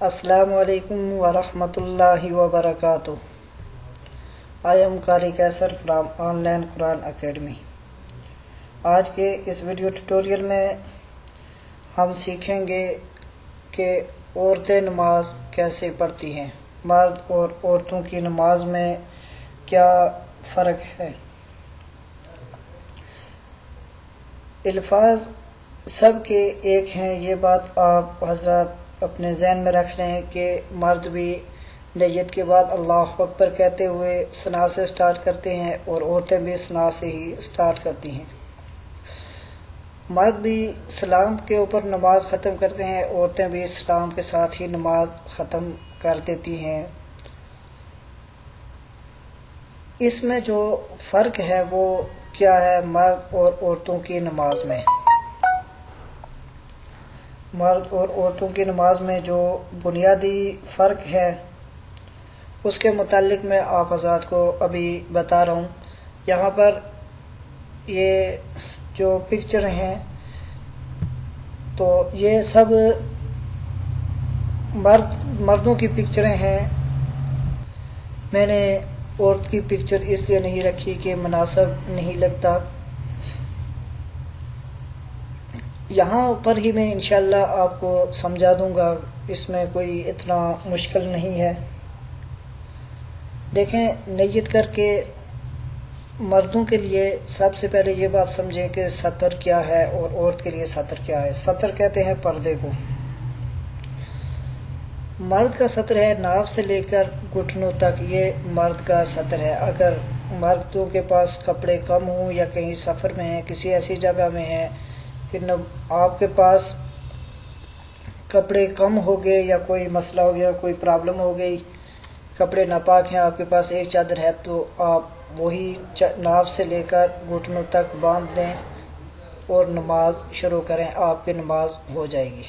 السلام علیکم ورحمۃ اللہ وبرکاتہ۔ آئی ایم قاری کیسر from on line Quran academy. آج کے اس ویڈیو ٹیوٹوریل میں ہم سیکھیں گے کہ عورتیں نماز کیسے پڑھتی ہیں، مرد اور عورتوں کی نماز میں کیا فرق ہے۔ الفاظ سب کے ایک ہیں، یہ بات آپ حضرات اپنے ذہن میں رکھ لیں کہ مرد بھی نیت کے بعد اللہ اکبر کہتے ہوئے ثنا سے سٹارٹ کرتے ہیں اور عورتیں بھی ثنا سے ہی سٹارٹ کرتی ہیں۔ مرد بھی سلام کے اوپر نماز ختم کرتے ہیں، عورتیں بھی سلام کے ساتھ ہی نماز ختم کر دیتی ہیں۔ اس میں جو فرق ہے وہ کیا ہے مرد اور عورتوں کی نماز میں؟ مرد اور عورتوں کی نماز میں جو بنیادی فرق ہے اس کے متعلق میں آپ حضرات کو ابھی بتا رہا ہوں۔ یہاں پر یہ جو پکچر ہیں تو یہ سب مردوں کی پکچریں ہیں۔ میں نے عورت کی پکچر اس لیے نہیں رکھی کہ مناسب نہیں لگتا۔ یہاں پر ہی میں انشاءاللہ آپ کو سمجھا دوں گا، اس میں کوئی اتنا مشکل نہیں ہے۔ دیکھیں، نیت کر کے مردوں کے لیے سب سے پہلے یہ بات سمجھیں کہ سطر کیا ہے اور عورت کے لیے سطر کیا ہے۔ سطر کہتے ہیں پردے کو۔ مرد کا سطر ہے ناف سے لے کر گھٹنوں تک، یہ مرد کا سطر ہے۔ اگر مردوں کے پاس کپڑے کم ہوں یا کہیں سفر میں ہیں، کسی ایسی جگہ میں ہیں کہ آپ کے پاس کپڑے کم ہو گئے یا کوئی مسئلہ ہو گیا، کوئی پرابلم ہو گئی، کپڑے ناپاک ہیں، آپ کے پاس ایک چادر ہے، تو آپ وہی ناف سے لے کر گھٹنوں تک باندھ دیں اور نماز شروع کریں، آپ کی نماز ہو جائے گی۔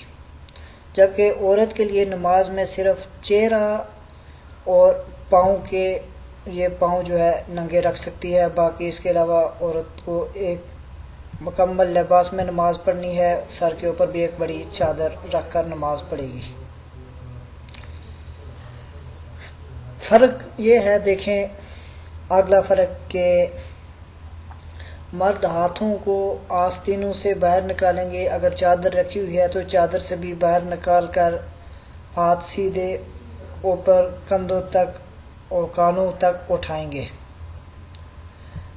جبکہ عورت کے لیے نماز میں صرف چہرہ اور پاؤں کے، یہ پاؤں جو ہے ننگے رکھ سکتی ہے، باقی اس کے علاوہ عورت کو ایک مکمل لباس میں نماز پڑھنی ہے، سر کے اوپر بھی ایک بڑی چادر رکھ کر نماز پڑھے گی۔ فرق یہ ہے، دیکھیں اگلا فرق کہ مرد ہاتھوں کو آستینوں سے باہر نکالیں گے، اگر چادر رکھی ہوئی ہے تو چادر سے بھی باہر نکال کر ہاتھ سیدھے اوپر کندھوں تک اور کانوں تک اٹھائیں گے۔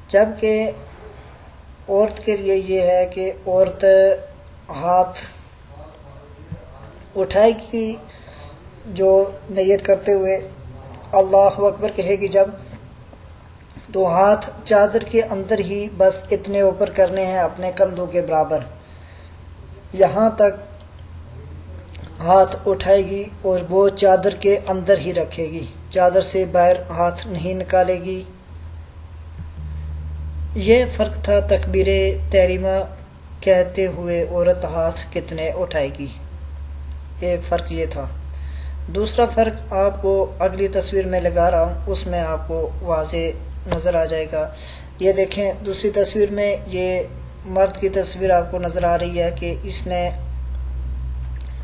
جبکہ عورت کے لیے یہ ہے کہ عورت ہاتھ اٹھائے گی، جو نیت کرتے ہوئے اللہ اکبر کہے گی جب، تو ہاتھ چادر کے اندر ہی بس اتنے اوپر کرنے ہیں اپنے کندھوں کے برابر، یہاں تک ہاتھ اٹھائے گی اور وہ چادر کے اندر ہی رکھے گی، چادر سے باہر ہاتھ نہیں نکالے گی۔ یہ فرق تھا تکبیر تحریمہ کہتے ہوئے عورت ہاتھ کتنے اٹھائے گی، ایک فرق یہ تھا۔ دوسرا فرق آپ کو اگلی تصویر میں لگا رہا ہوں، اس میں آپ کو واضح نظر آ جائے گا۔ یہ دیکھیں دوسری تصویر میں یہ مرد کی تصویر آپ کو نظر آ رہی ہے کہ اس نے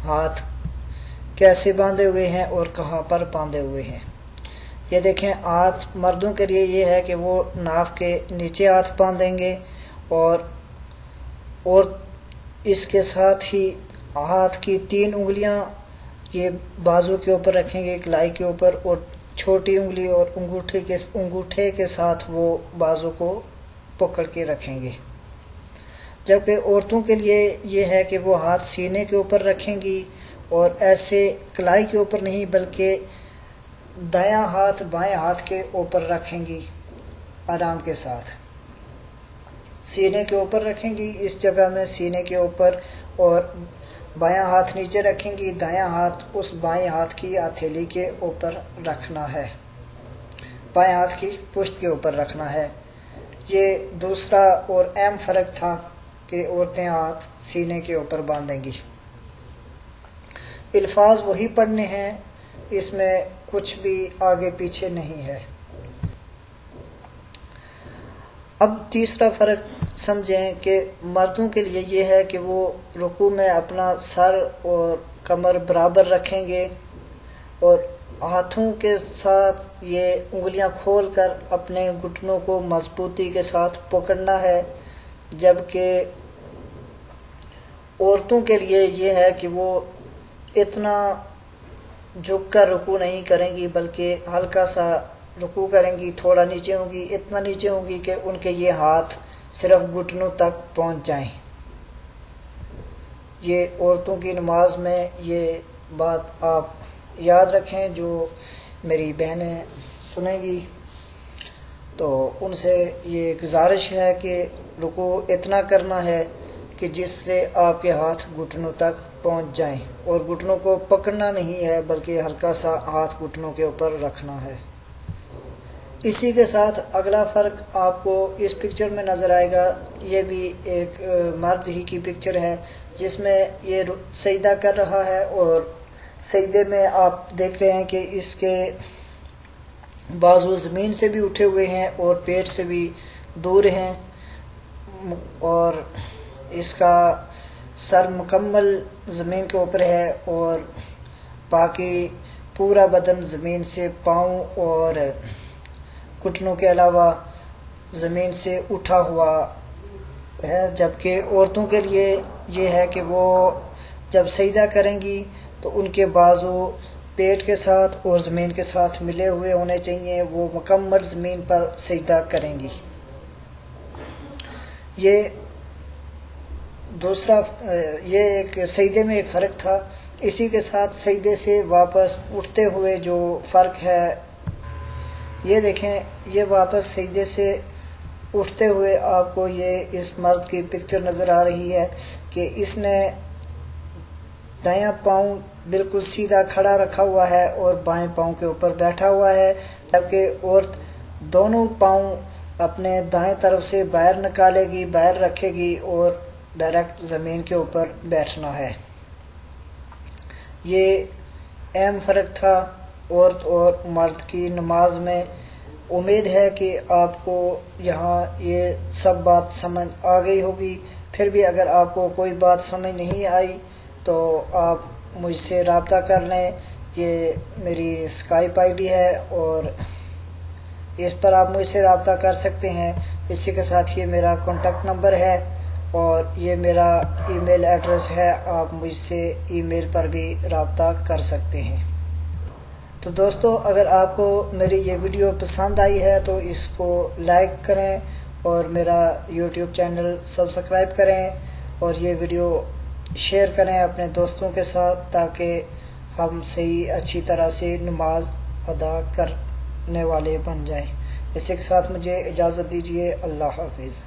ہاتھ کیسے باندھے ہوئے ہیں اور کہاں پر باندھے ہوئے ہیں۔ یہ دیکھیں ہاتھ مردوں کے لیے یہ ہے کہ وہ ناف کے نیچے ہاتھ باندھیں گے اور اس کے ساتھ ہی ہاتھ کی 3 انگلیاں یہ بازو کے اوپر رکھیں گے، کلائی کے اوپر، اور چھوٹی انگلی اور انگوٹھے کے ساتھ وہ بازو کو پکڑ کے رکھیں گے۔ جبکہ عورتوں کے لیے یہ ہے کہ وہ ہاتھ سینے کے اوپر رکھیں گی اور ایسے کلائی کے اوپر نہیں بلکہ دایاں ہاتھ بائیں ہاتھ کے اوپر رکھیں گی، آرام کے ساتھ سینے کے اوپر رکھیں گی، اس جگہ میں سینے کے اوپر، اور بایاں ہاتھ نیچے رکھیں گی، دایاں ہاتھ اس بائیں ہاتھ کی ہتھیلی کے اوپر رکھنا ہے، بائیں ہاتھ کی پشت کے اوپر رکھنا ہے۔ یہ دوسرا اور اہم فرق تھا کہ عورتیں ہاتھ سینے کے اوپر باندھیں گی۔ الفاظ وہی پڑھنے ہیں، اس میں کچھ بھی آگے پیچھے نہیں ہے۔ اب تیسرا فرق سمجھیں کہ مردوں کے لیے یہ ہے کہ وہ رکوع میں اپنا سر اور کمر برابر رکھیں گے، اور ہاتھوں کے ساتھ یہ انگلیاں کھول کر اپنے گھٹنوں کو مضبوطی کے ساتھ پکڑنا ہے، جبکہ عورتوں کے لیے یہ ہے کہ وہ اتنا جھک کر رکوع نہیں کریں گی، بلکہ ہلکا سا رکوع کریں گی، تھوڑا نیچے ہوں گی، اتنا نیچے ہوں گی کہ ان کے یہ ہاتھ صرف گھٹنوں تک پہنچ جائیں۔ یہ عورتوں کی نماز میں یہ بات آپ یاد رکھیں، جو میری بہنیں سنیں گی تو ان سے یہ گزارش ہے کہ رکوع اتنا کرنا ہے کہ جس سے آپ کے ہاتھ گھٹنوں تک پہنچ جائیں، اور گھٹنوں کو پکڑنا نہیں ہے بلکہ ہلکا سا ہاتھ گھٹنوں کے اوپر رکھنا ہے۔ اسی کے ساتھ اگلا فرق آپ کو اس پکچر میں نظر آئے گا، یہ بھی ایک مرد ہی کی پکچر ہے جس میں یہ سجدہ کر رہا ہے، اور سجدے میں آپ دیکھ رہے ہیں کہ اس کے بازو زمین سے بھی اٹھے ہوئے ہیں اور پیٹ سے بھی دور ہیں، اور اس کا سر مکمل زمین کے اوپر ہے، اور باقی پورا بدن زمین سے پاؤں اور گھٹنوں کے علاوہ زمین سے اٹھا ہوا ہے۔ جبکہ عورتوں کے لیے یہ ہے کہ وہ جب سجدہ کریں گی تو ان کے بازو پیٹ کے ساتھ اور زمین کے ساتھ ملے ہوئے ہونے چاہیے، وہ مکمل زمین پر سجدہ کریں گی۔ یہ دوسرا یہ ایک سجدے میں ایک فرق تھا۔ اسی کے ساتھ سجدے سے واپس اٹھتے ہوئے جو فرق ہے، یہ دیکھیں، یہ واپس سجدے سے اٹھتے ہوئے آپ کو یہ اس مرد کی پکچر نظر آ رہی ہے کہ اس نے دایاں پاؤں بالکل سیدھا کھڑا رکھا ہوا ہے اور بائیں پاؤں کے اوپر بیٹھا ہوا ہے، جبکہ عورت دونوں پاؤں اپنے دائیں طرف سے باہر نکالے گی، باہر رکھے گی اور ڈائریکٹ زمین کے اوپر بیٹھنا ہے۔ یہ اہم فرق تھا عورت اور مرد کی نماز میں۔ امید ہے کہ آپ کو یہاں یہ سب بات سمجھ آ گئی ہوگی۔ پھر بھی اگر آپ کو کوئی بات سمجھ نہیں آئی تو آپ مجھ سے رابطہ کر لیں، یہ میری اسکائپ آئی ڈی ہے اور اس پر آپ مجھ سے رابطہ کر سکتے ہیں۔ اسی کے ساتھ یہ میرا کانٹیکٹ نمبر ہے اور یہ میرا ای میل ایڈریس ہے، آپ مجھ سے ای میل پر بھی رابطہ کر سکتے ہیں۔ تو دوستو، اگر آپ کو میری یہ ویڈیو پسند آئی ہے تو اس کو لائک کریں اور میرا یوٹیوب چینل سبسکرائب کریں، اور یہ ویڈیو شیئر کریں اپنے دوستوں کے ساتھ تاکہ ہم صحیح اچھی طرح سے نماز ادا کرنے والے بن جائیں۔ اسی کے ساتھ مجھے اجازت دیجیے، اللہ حافظ۔